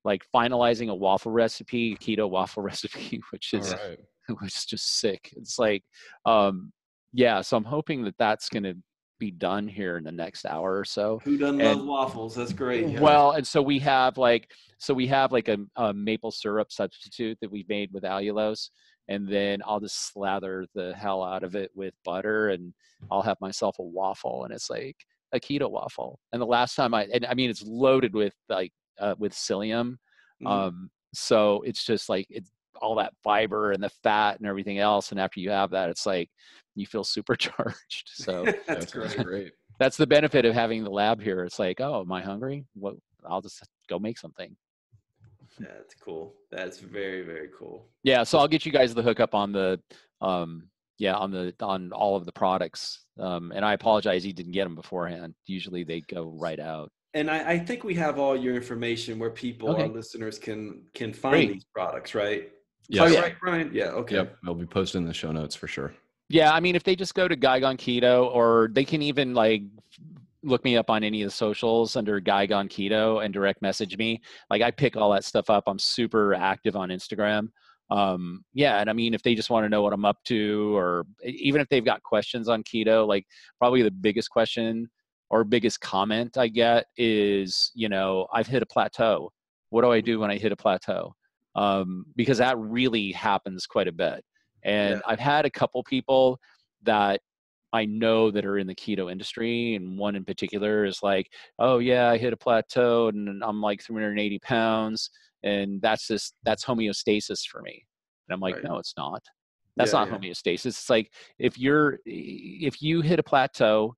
like finalizing a waffle recipe, keto waffle recipe, which All is right. just sick. It's like, yeah. So I'm hoping that that's going to be done here in the next hour or so. Who doesn't love And waffles? That's great. Yeah. well, and so we have like a maple syrup substitute that we've made with allulose, and then I'll just slather the hell out of it with butter, and I'll have myself a waffle, and it's like a keto waffle. And the last time and I mean, it's loaded with with psyllium, Mhm. so it's just like it's all that fiber and the fat and everything else. And after you have that, it's like you feel supercharged. So That's That sounds great. great. that's the benefit of having the lab here. It's like, oh, am I hungry? Well, I'll just go make something. That's cool. That's very, very cool. Yeah, so I'll get you guys the hookup on the on all of the products. And I apologize you didn't get them beforehand. Usually they go right out. And I think we have all your information where people, our Okay, listeners, can find great. these products, right? Is Oh that Yes. yeah. right, Brian? Yeah. Okay. Yep. I'll be posting the show notes for sure. Yeah, I mean, if they just go to Guy Gone Keto, or they can even like look me up on any of the socials under Guy Gone Keto and direct message me. Like I pick all that stuff up. I'm super active on Instagram. Yeah, and I mean, if they just want to know what I'm up to, or even if they've got questions on keto, like probably the biggest question or biggest comment I get is, I've hit a plateau. What do I do when I hit a plateau? Because that really happens quite a bit. Yeah. And I've had a couple people that I know that are in the keto industry, and one in particular is like, oh yeah, I hit a plateau and I'm like 380 pounds, and that's homeostasis for me. And I'm like, Right. no, it's not. That's Yeah. not Yeah. homeostasis. It's like if you hit a plateau,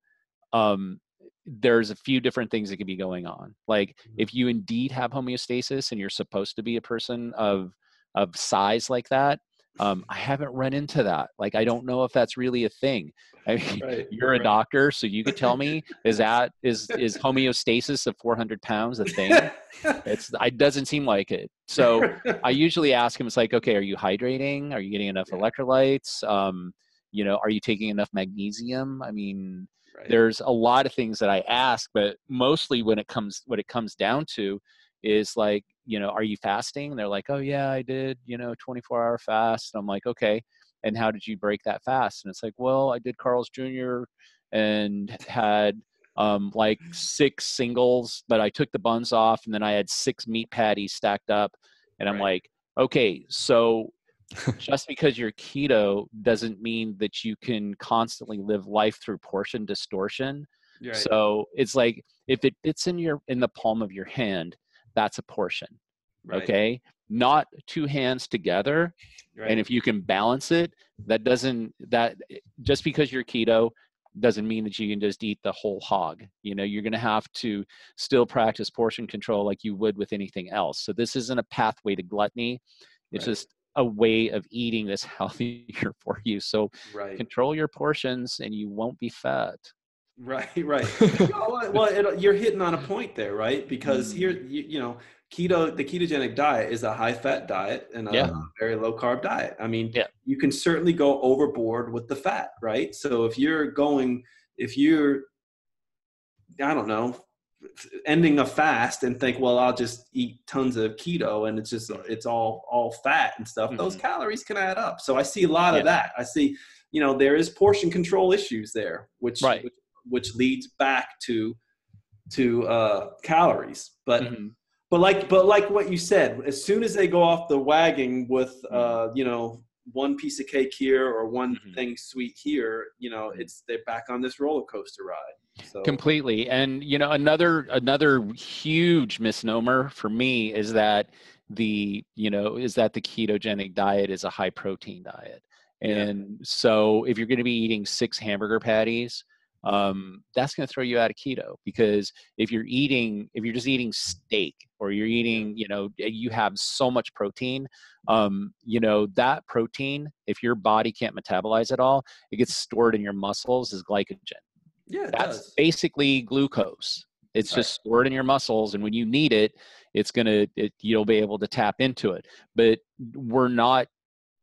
um, there's a few different things that could be going on. Like if you indeed have homeostasis and you're supposed to be a person of size like that, I haven't run into that. Like, I don't know if that's really a thing. I mean, Right. you're a doctor, so you could tell me, is homeostasis of 400 pounds a thing? It doesn't seem like it. So I usually ask him, it's like, okay, are you hydrating? Are you getting enough electrolytes? Are you taking enough magnesium? I mean, there's a lot of things that I ask, but mostly what it comes down to is like, are you fasting? And they're like, oh yeah, I did, 24-hour fast. And I'm like, okay. And how did you break that fast? And it's like, well, I did Carl's Jr. and had like 6 singles, but I took the buns off, and then I had 6 meat patties stacked up. And I'm like, okay, so just because you're keto doesn't mean that you can constantly live life through portion distortion. Right. So it's like, if it fits in the palm of your hand, that's a portion. Right. Okay. Not 2 hands together. Right. And if you can balance it, that just because you're keto doesn't mean that you can just eat the whole hog. You're going to have to still practice portion control like you would with anything else. So this isn't a pathway to gluttony. It's just a way of eating that's healthier for you. So control your portions and you won't be fat. Right. Well, you're hitting on a point there, right? Because here, the ketogenic diet is a high-fat diet and a very low-carb diet. I mean, you can certainly go overboard with the fat, right? So if you're, I don't know, ending a fast and think, well, I'll just eat tons of keto and it's all fat and stuff. Those calories can add up. So I see a lot of that. I see, there is portion control issues there, which leads back to calories. But like what you said, as soon as they go off the wagon with one piece of cake here or one thing sweet here, they're back on this roller coaster ride. So. Completely. And another huge misnomer for me is that the ketogenic diet is a high protein diet. And so if you're going to be eating 6 hamburger patties, that's going to throw you out of keto, because if you're just eating steak, or you're eating, you have so much protein, that protein, if your body can't metabolize it all, it gets stored in your muscles as glycogen. Yeah, that's basically glucose. It's just stored in your muscles, and when you need it, you'll be able to tap into it. But we're not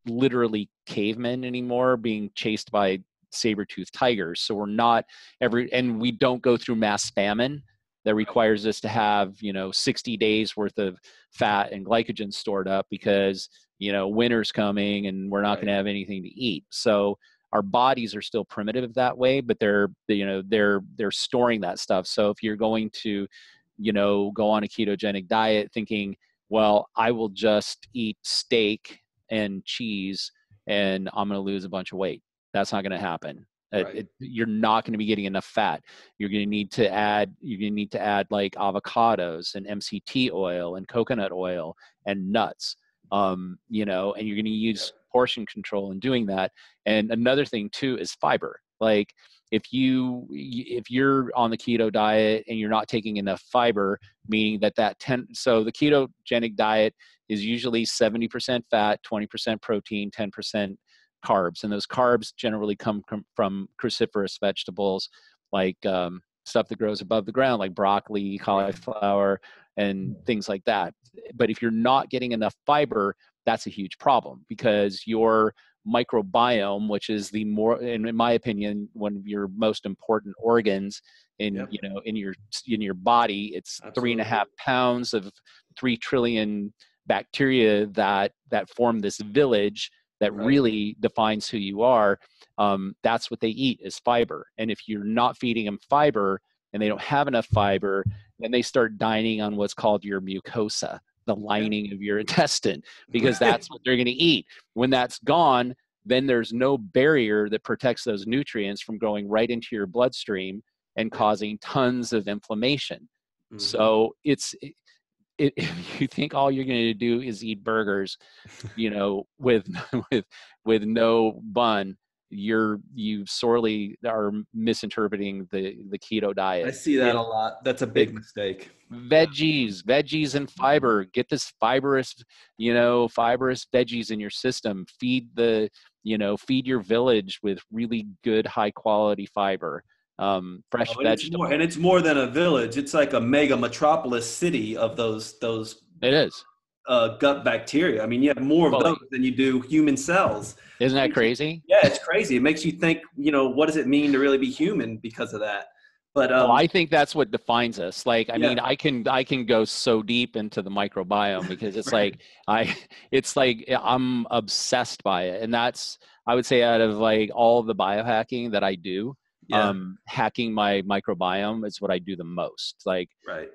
literally cavemen anymore being chased by saber-toothed tigers. So we're not and we don't go through mass famine that requires us to have, 60 days worth of fat and glycogen stored up because, winter's coming and we're not going to have anything to eat. So our bodies are still primitive that way, but they're storing that stuff. So if you're going to, go on a ketogenic diet thinking, well, I will just eat steak and cheese and I'm going to lose a bunch of weight, that's not going to happen. You're not going to be getting enough fat. You're going to need to add like avocados and MCT oil and coconut oil and nuts, and you're going to use portion control in doing that. And another thing too is fiber. Like if you're on the keto diet and you're not taking enough fiber, meaning so the ketogenic diet is usually 70% fat, 20% protein, 10% carbs. And those carbs generally come from cruciferous vegetables, like stuff that grows above the ground, like broccoli, cauliflower, and things like that. But if you're not getting enough fiber, that's a huge problem, because your microbiome, which is in my opinion, one of your most important organs in your body, it's 3.5 pounds of 3 trillion bacteria that form this village that really defines who you are. That's what they eat, is fiber. And if you're not feeding them fiber and they don't have enough fiber, then they start dining on what's called your mucosa, the lining of your intestine, because that's what they're going to eat. When that's gone, then there's no barrier that protects those nutrients from going right into your bloodstream and causing tons of inflammation. So if you think all you're going to do is eat burgers, with no bun, you sorely are misinterpreting the keto I diet. see that a lot. That's a big mistake. Veggies and fiber. Get this fibrous veggies in your system. Feed your village with really good, high quality fiber. Fresh vegetables. It's more than a village. It's like a mega metropolis city of those It is. gut bacteria. I mean, you have more of those than you do human cells. Isn't that crazy? Yeah, it's crazy. It makes you think, what does it mean to really be human because of that? But I think that's what defines us. Like, I mean, I can go so deep into the microbiome because it's right. I'm obsessed by it. And that's, I would say, out of like all the biohacking that I do, hacking my microbiome is what I do the most. Like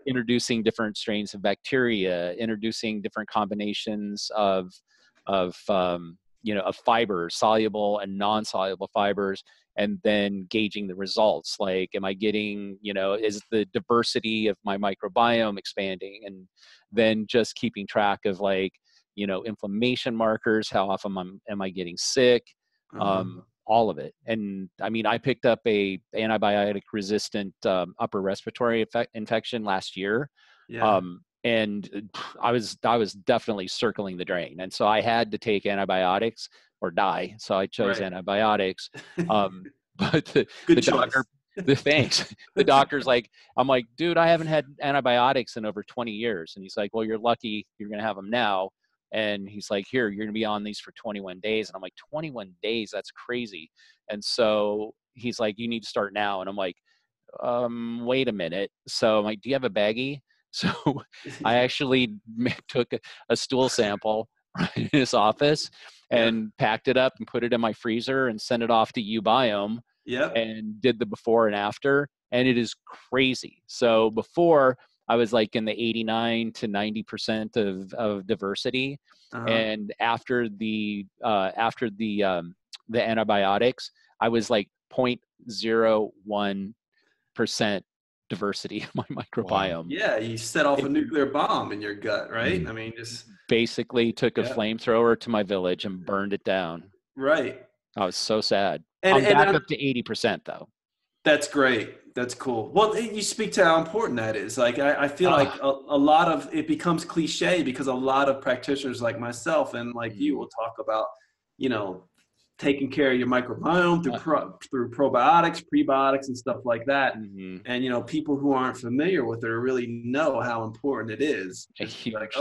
introducing different strains of bacteria, introducing different combinations of fibers, soluble and non-soluble fibers, and then gauging the results. Like, am I getting, is the diversity of my microbiome expanding? And then just keeping track of inflammation markers, how often am I getting sick? All of it. And I mean, I picked up a antibiotic resistant upper respiratory infection last year. And I was definitely circling the drain. And so I had to take antibiotics or die. So I chose antibiotics. But the doctor, the doctor's like, I'm like, dude, I haven't had antibiotics in over 20 years. And he's like, well, you're lucky you're going to have them now. And he's like, here, you're going to be on these for 21 days. And I'm like, 21 days? That's crazy. And so he's like, you need to start now. And I'm like, wait a minute. So I'm like, do you have a baggie? So I actually took a stool sample in his office and packed it up and put it in my freezer and sent it off to Ubiome and did the before and after. And it is crazy. So before, I was like in the 89 to 90% of diversity. And after the antibiotics, I was like 0.01% diversity in my microbiome. Wow. Yeah, you set off a nuclear bomb in your gut, right? I mean, just basically took a flamethrower to my village and burned it down. Right. I was so sad. I'm back up to 80% though. That's great. That's cool. Well, you speak to how important that is. Like, I feel like a lot of it becomes cliche because a lot of practitioners like myself and like you will talk about, taking care of your microbiome through probiotics, prebiotics, and stuff like that. And, people who aren't familiar with it really know how important it is. Like,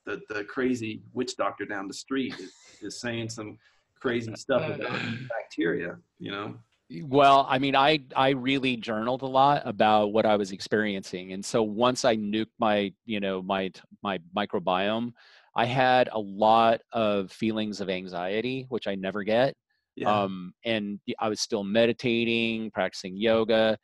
the crazy witch doctor down the street is saying some crazy stuff about bacteria, Well, I mean, I really journaled a lot about what I was experiencing. And so once I nuked my microbiome, I had a lot of feelings of anxiety, which I never get. And I was still meditating, practicing yoga,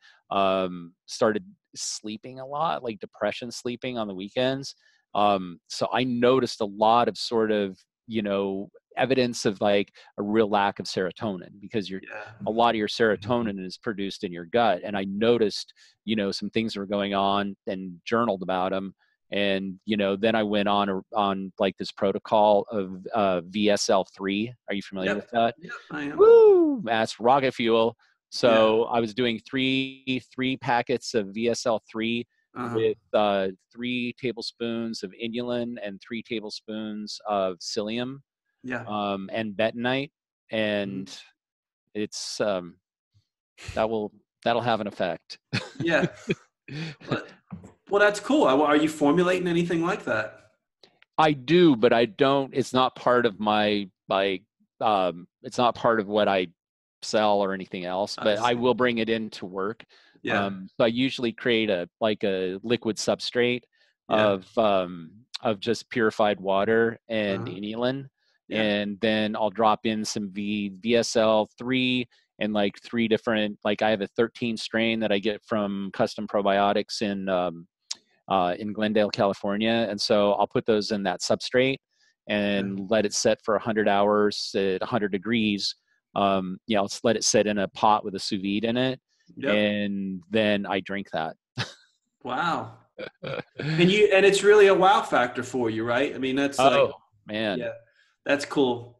started sleeping a lot, like depression sleeping on the weekends. So I noticed a lot of sort of, evidence of like a real lack of serotonin because a lot of your serotonin is produced in your gut. And I noticed, some things were going on and journaled about them. And, then I went on like this protocol of VSL3. Are you familiar with that? Yeah, I am. Woo! That's rocket fuel. So I was doing three packets of VSL3 with 3 tablespoons of inulin and 3 tablespoons of psyllium and bentonite. And it's that'll have an effect. Yeah. Well, that's cool. Are you formulating anything like that? I do, but I don't. It's not part of my it's not part of what I sell or anything else. But I will bring it into work. So I usually create a liquid substrate of just purified water and inulin, and then I'll drop in some VSL3 and like 3 different. Like I have a 13 strain that I get from Custom Probiotics in Glendale, California. And so I'll put those in that substrate and let it set for 100 hours at 100 degrees. Let's let it sit in a pot with a sous vide in it. And then I drink that. Wow. And it's really a wow factor for you, right? I mean, that's man. Yeah, that's cool.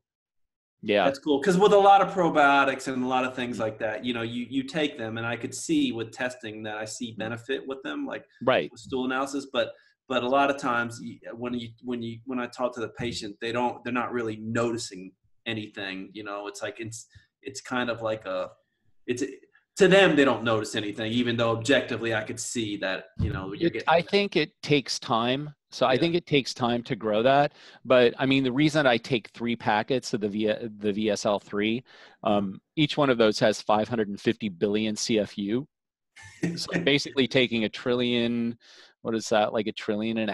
Yeah. That's cool. Because with a lot of probiotics and a lot of things like that, you take them, and I could see with testing that I see benefit with them, like Right. with stool analysis. But a lot of times when I talk to the patient, they're not really noticing anything. It's like it's kind of like to them, they don't notice anything, even though objectively I could see that, you're getting. I think it takes time. So I Yeah. think it takes time to grow that. But I mean, the reason I take 3 packets of the VSL3, each one of those has 550 billion CFU. So I'm basically taking a trillion, what is that, like 1.5 trillion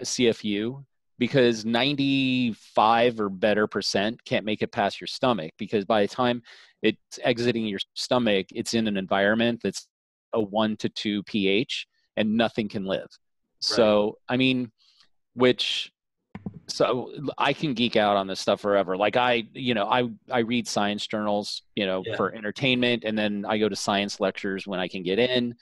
CFU, because 95 or better percent can't make it past your stomach, because by the time it's exiting your stomach, it's in an environment that's a 1 to 2 pH and nothing can live. So, I mean, so I can geek out on this stuff forever. Like I read science journals, for entertainment, and then I go to science lectures when I can get in.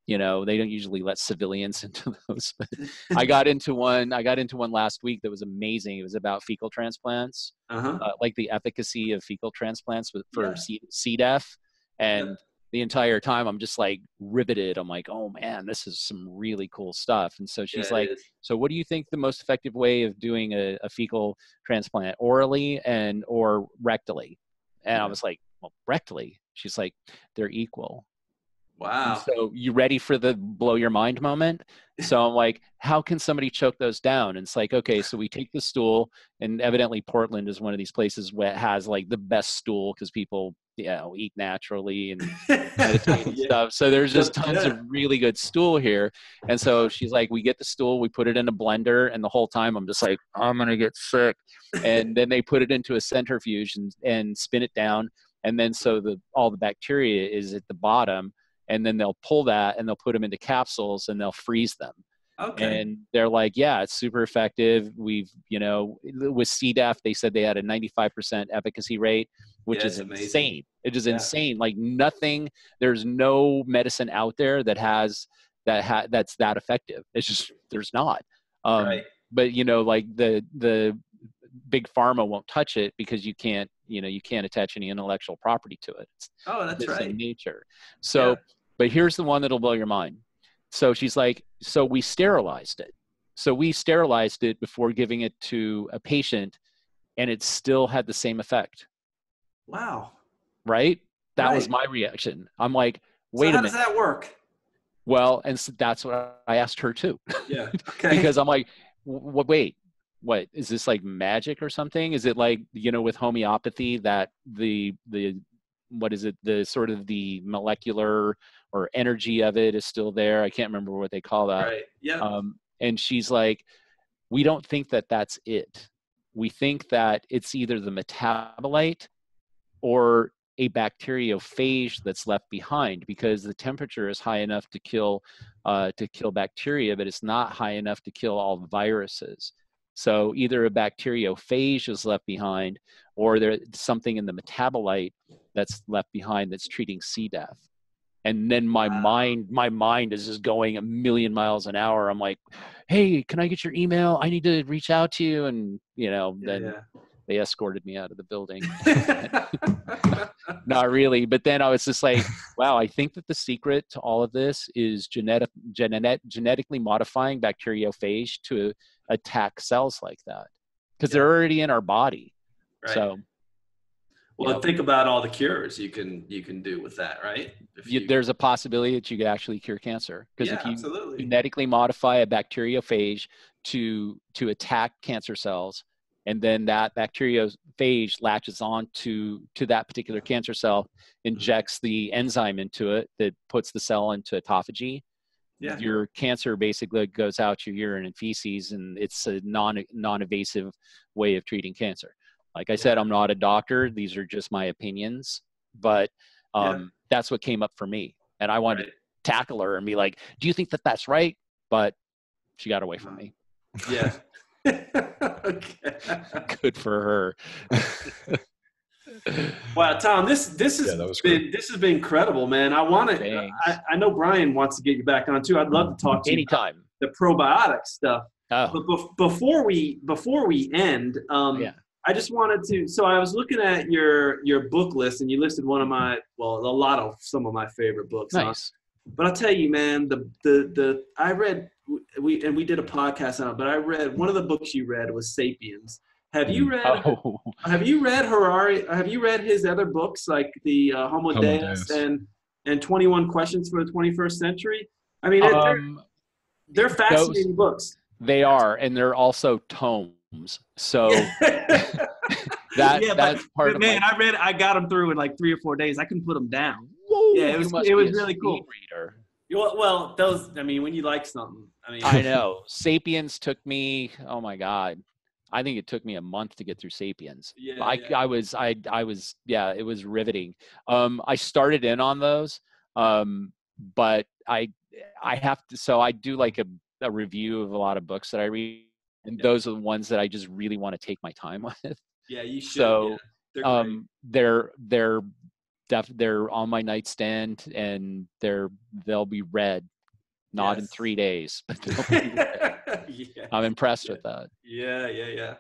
They don't usually let civilians into those, but I got into one last week that was amazing. It was about fecal transplants, like the efficacy of fecal transplants for C. diff. And the entire time I'm just like riveted. I'm like, oh man, this is some really cool stuff. And so she's like, so what do you think the most effective way of doing a fecal transplant, orally or rectally? And I was like, well, rectally. She's like, they're equal. Wow. And so you ready for the blow your mind moment? So I'm like, how can somebody choke those down? And it's like, okay, so we take the stool, and evidently Portland is one of these places where it has like the best stool, because people, eat naturally and meditate and stuff. So there's just tons of really good stool here. And so she's like, we get the stool, we put it in a blender, and the whole time I'm just like, I'm going to get sick. And then they put it into a centrifuge and spin it down. And then so all the bacteria is at the bottom. And then they'll pull that and they'll put them into capsules and they'll freeze them. Okay. And they're like, yeah, it's super effective. We've, with C. diff, they said they had a 95% efficacy rate, which is insane. It is insane. Like nothing, there's no medicine out there that's that effective. It's just, there's not. But like the big pharma won't touch it because you can't attach any intellectual property to it. It's in nature. So, but here's the one that'll blow your mind. So she's like, so we sterilized it. So we sterilized it before giving it to a patient, and it still had the same effect. Wow. Right? That was my reaction. I'm like, wait a minute. How does that work? Well, and so that's what I asked her too. Yeah. Okay. Because I'm like, wait, what is this, like magic or something? Is it like, with homeopathy that the what is it, the sort of the molecular or energy of it is still there? I can't remember what they call that. Right. Yeah. And she's like, we don't think that that's it. We think that it's either the metabolite or a bacteriophage that's left behind, because the temperature is high enough to kill bacteria, but it's not high enough to kill all the viruses. So either a bacteriophage is left behind, or there's something in the metabolite that's left behind that's treating C. diff. And then my mind is just going 1,000,000 miles an hour. I'm like, hey, can I get your email? I need to reach out to you. And, they escorted me out of the building. Not really. But then I was just like, wow, I think that the secret to all of this is genetically modifying bacteriophage to attack cells like that, because they're already in our body. Right. So, think about all the cures you can do with that, right? There's a possibility that you could actually cure cancer, because if you genetically modify a bacteriophage to attack cancer cells, and then that bacteriophage latches on to that particular cancer cell, injects the enzyme into it that puts the cell into autophagy. Yeah. Your cancer basically goes out your urine and feces, and it's a non-invasive way of treating cancer. Like I said, I'm not a doctor. These are just my opinions, but that's what came up for me. And I wanted to tackle her and be like, do you think that that's right? But she got away from me. Yeah. Okay. Good for her. Wow, Thom, this has been incredible, man. I know Brian wants to get you back on too. I'd love to talk to you anytime. The probiotic stuff. Oh. But before we end, I just wanted to. So I was looking at your book list, and you listed one of my, well, a lot of some of my favorite books. Nice. But I'll tell you, man, I read we did a podcast on it, but I read one of the books you read was 'Sapiens. Have you read? Oh. Have you read Harari? Have you read his other books like the Homo Deus and 21 Questions for the 21st Century? I mean, they're fascinating books. They are, and they're also tomes. So that's part of. Man, I got them through in like 3 or 4 days. I couldn't put them down. Whoa, yeah, it was really cool. Reader. Well, those. I mean, when you like something, I know. Sapiens took me. Oh my God. I think it took me a month to get through Sapiens. Yeah, I was, it was riveting. I started in on those, but I have to, so I do like a review of a lot of books that I read, and those are the ones that I just really want to take my time with. Yeah, you should. So, they're on my nightstand, and they'll be read. Not in 3 days, but they'll be read. Yeah. I'm impressed with that. Yeah.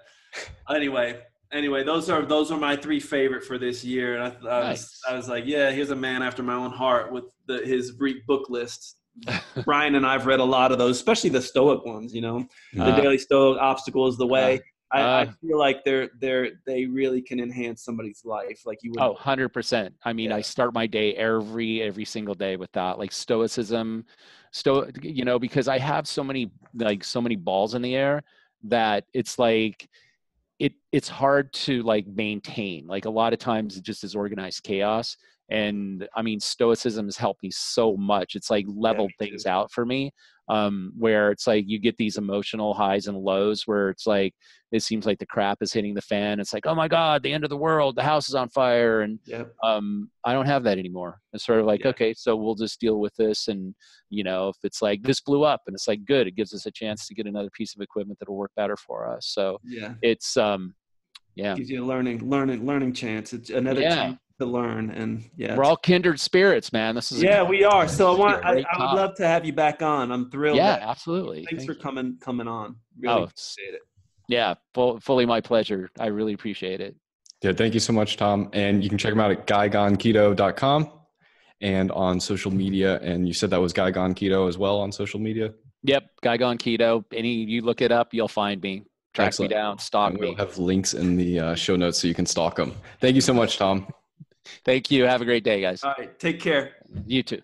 Anyway, those are my 3 favorite for this year, and I was like, yeah, here's a man after my own heart with his book list. Brian and I've read a lot of those, especially the Stoic ones. The Daily Stoic, Obstacle is the Way. I feel like they really can enhance somebody's life, like you would. 100%. I mean, I start my day every single day with that, like Stoicism. Because I have so many balls in the air that it's like it's hard to like maintain. Like a lot of times it just is organized chaos. And I mean, Stoicism has helped me so much. It's like leveled things out for me, where it's like you get these emotional highs and lows where it's like it seems like the crap is hitting the fan. It's like, oh my God, the end of the world, the house is on fire. And I don't have that anymore. It's sort of like, okay, so we'll just deal with this. And if it's like this blew up, and it's like, good, it gives us a chance to get another piece of equipment that'll work better for us. So it's gives you a learning chance. It's another chance to learn. And we're all kindred spirits, man. This is we are. So I would love to have you back on. I'm thrilled. Yeah, absolutely. Thanks for coming on. Really appreciate it. Yeah, fully my pleasure. I really appreciate it. Yeah, thank you so much, Thom. And you can check him out at guygoneketo.com and on social media. And you said that was Guy Gone Keto as well on social media? Yep, Guy Gone Keto. You look it up, you'll find me. Track me down, stalk me. We'll have links in the show notes so you can stalk them. Thank you so much, Thom. Thank you. Have a great day, guys. All right. Take care. You too.